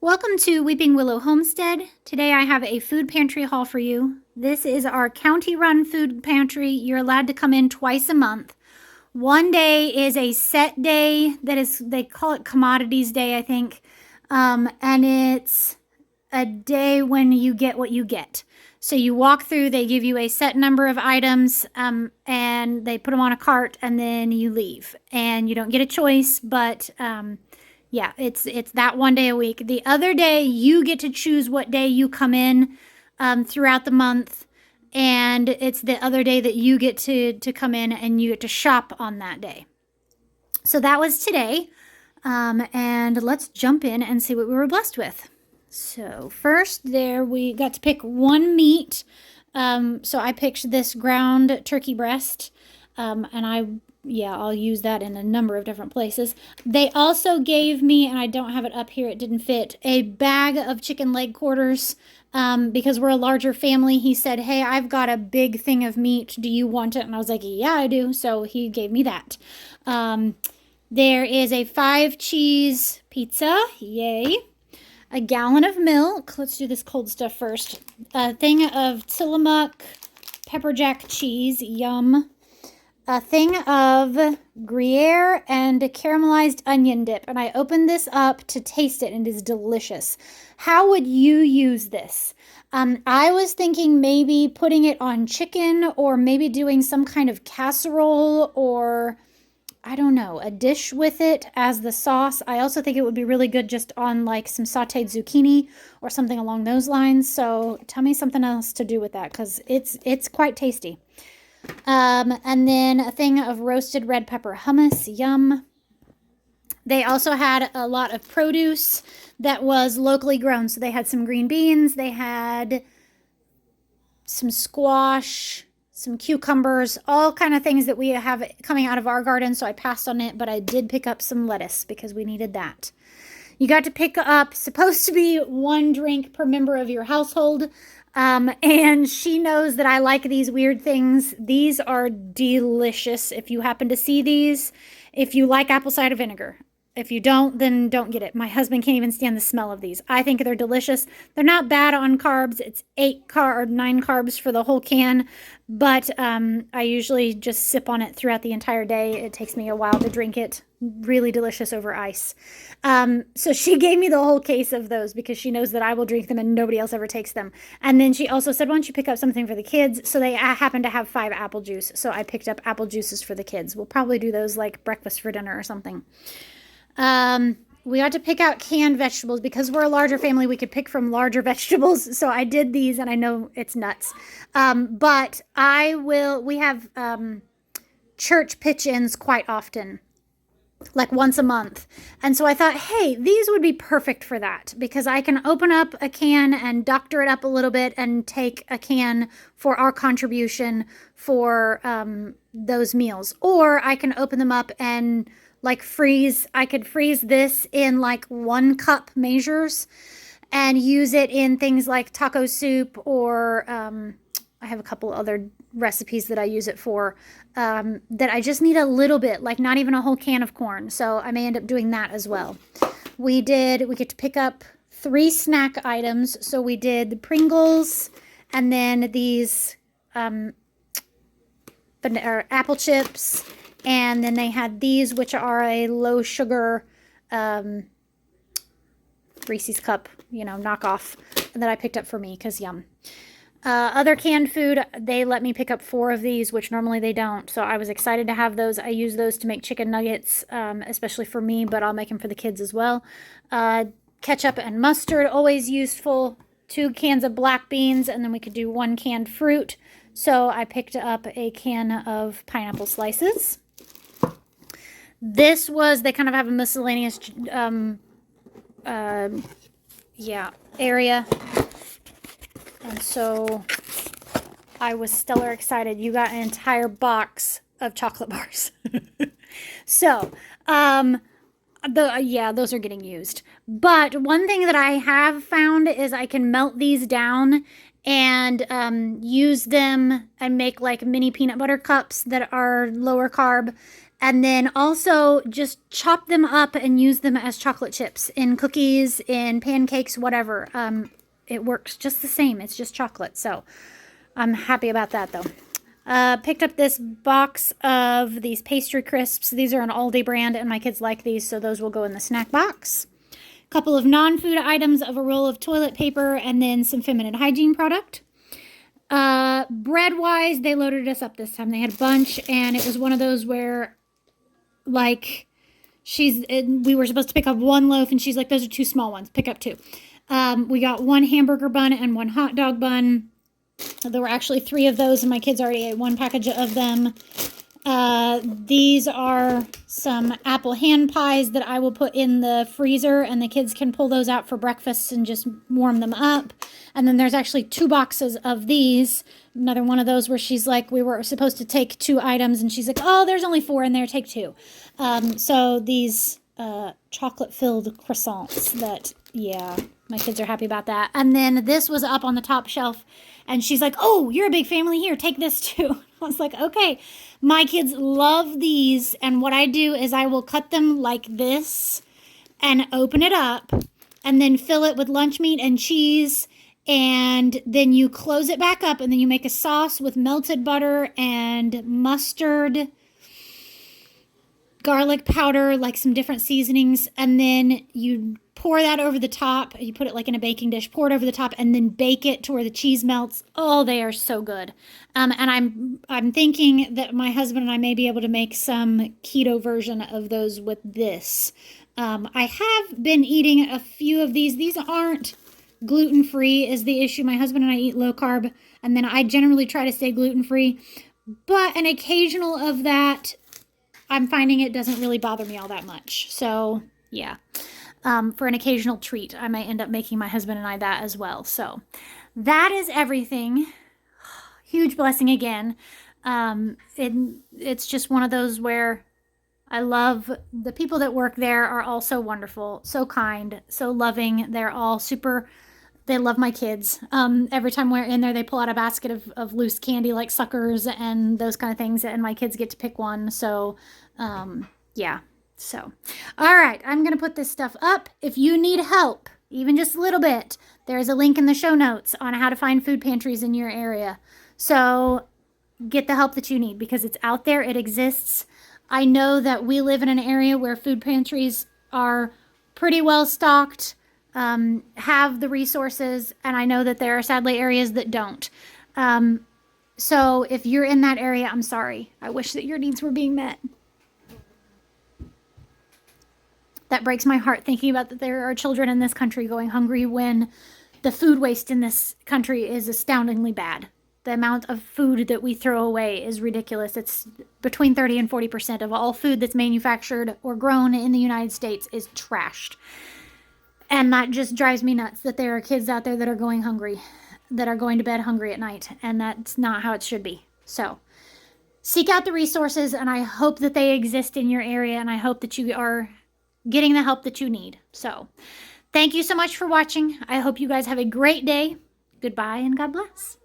Welcome to Weeping Willow Homestead. Today I have a food pantry haul for you. This is our county-run food pantry. You're allowed to come in twice a month. One day is a set day that is, they call it Commodities Day, I think. And it's a day when you get what you get. So you walk through, they give you a set number of items, and they put them on a cart, and then you leave. And you don't get a choice, but yeah, it's that one day a week. The other day, you get to choose what day you come in throughout the month, and it's the other day that you get to come in and you get to shop on that day. So that was today, and let's jump in and see what we were blessed with. So first there we got to pick one meat. So I picked this ground turkey breast, and I'll use that in a number of different places. They also gave me, and I don't have it up here, it didn't fit, a bag of chicken leg quarters. Because we're a larger family, he said, hey, I've got a big thing of meat. Do you want it? And I was like, yeah, I do. So he gave me that. There is a 5-cheese pizza. Yay. A gallon of milk. Let's do this cold stuff first. A thing of Tillamook pepper jack cheese. Yum. A thing of Gruyere and a caramelized onion dip. And I opened this up to taste it, and it is delicious. How would you use this? I was thinking maybe putting it on chicken, or maybe doing some kind of casserole, or I don't know, a dish with it as the sauce. I also think it would be really good just on like some sauteed zucchini or something along those lines. So tell me something else to do with that, because it's quite tasty. And then a thing of roasted red pepper hummus. Yum. They also had a lot of produce that was locally grown. So they had some green beans, they had some squash, some cucumbers, all kind of things that we have coming out of our garden. So I passed on it, but I did pick up some lettuce because we needed that. You got to pick up, supposed to be 1 drink per member of your household. And she knows that I like these weird things. These are delicious. If you happen to see these, if you like apple cider vinegar. If you don't, then don't get it. My husband can't even stand the smell of these. I think they're delicious. They're not bad on carbs. It's 9 carbs for the whole can. But I usually just sip on it throughout the entire day. It takes me a while to drink it. Really delicious over ice. So she gave me the whole case of those because she knows that I will drink them and nobody else ever takes them. And then she also said, why don't you pick up something for the kids? So they happen to have 5 apple juice. So I picked up apple juices for the kids. We'll probably do those like breakfast for dinner or something. We got to pick out canned vegetables because we're a larger family. We could pick from larger vegetables. So I did these, and I know it's nuts. But we have, church pitch-ins quite often, like once a month. And so I thought, hey, these would be perfect for that because I can open up a can and doctor it up a little bit and take a can for our contribution for, those meals. Or I can open them up and I could freeze this in like 1 cup measures and use it in things like taco soup, or I have a couple other recipes that I use it for that I just need a little bit, like not even a whole can of corn. So I may end up doing that as well. We get to pick up 3 snack items. So we did the Pringles, and then these apple chips. And then they had these, which are a low sugar Reese's cup, knockoff that I picked up for me because yum. Other canned food, they let me pick up 4 of these, which normally they don't. So I was excited to have those. I use those to make chicken nuggets, especially for me, but I'll make them for the kids as well. Ketchup and mustard, always useful. 2 cans of black beans, and then we could do 1 canned fruit. So I picked up a can of pineapple slices. This was, they kind of have a miscellaneous, area. And so I was stellar excited. You got an entire box of chocolate bars. So, those are getting used. But one thing that I have found is I can melt these down and use them and make like mini peanut butter cups that are lower carb. And then also just chop them up and use them as chocolate chips in cookies, in pancakes, whatever. It works just the same. It's just chocolate. So I'm happy about that though. Picked up this box of these pastry crisps. These are an Aldi brand and my kids like these, so those will go in the snack box. A couple of non-food items of a roll of toilet paper and then some feminine hygiene product. Bread-wise, they loaded us up this time. They had a bunch, and it was one of those where, like, we were supposed to pick up one loaf, and she's like, those are 2 small ones. Pick up 2. We got 1 hamburger bun and 1 hot dog bun. There were actually 3 of those, and my kids already ate 1 package of them. These are some apple hand pies that I will put in the freezer, and the kids can pull those out for breakfast and just warm them up. And then there's actually 2 boxes of these. Another one of those where she's like, we were supposed to take 2 items, and she's like, oh, there's only 4 in there, take 2. So these chocolate-filled croissants that, yeah, my kids are happy about that. And then this was up on the top shelf, and she's like, oh, you're a big family here, take this too. I was like, okay. My kids love these, and what I do is I will cut them like this and open it up and then fill it with lunch meat and cheese, and then you close it back up, and then you make a sauce with melted butter and mustard, garlic powder, like some different seasonings, and then you pour that over the top. You put it like in a baking dish, pour it over the top, and then bake it to where the cheese melts. Oh, they are so good. And I'm thinking that my husband and I may be able to make some keto version of those with this. I have been eating a few of these. These aren't gluten-free is the issue. My husband and I eat low carb, and then I generally try to stay gluten-free. But an occasional of that, I'm finding it doesn't really bother me all that much. So, yeah. For an occasional treat, I might end up making my husband and I that as well. So, that is everything. Huge blessing again. It's just one of those where I love the people that work there are all so wonderful, so kind, so loving. They're all super, they love my kids. Every time we're in there, they pull out a basket of loose candy like suckers and those kind of things, and my kids get to pick one. So, yeah. So, all right, I'm going to put this stuff up. If you need help, even just a little bit, there's a link in the show notes on how to find food pantries in your area. So, get the help that you need because it's out there. It exists. I know that we live in an area where food pantries are pretty well stocked, have the resources, and I know that there are sadly areas that don't. So if you're in that area, I'm sorry. I wish that your needs were being met. That breaks my heart thinking about that there are children in this country going hungry when the food waste in this country is astoundingly bad. The amount of food that we throw away is ridiculous. It's between 30 and 40% of all food that's manufactured or grown in the United States is trashed. And that just drives me nuts that there are kids out there that are going hungry, that are going to bed hungry at night, and that's not how it should be. So seek out the resources, and I hope that they exist in your area, and I hope that you are getting the help that you need. So thank you so much for watching. I hope you guys have a great day. Goodbye, and God bless.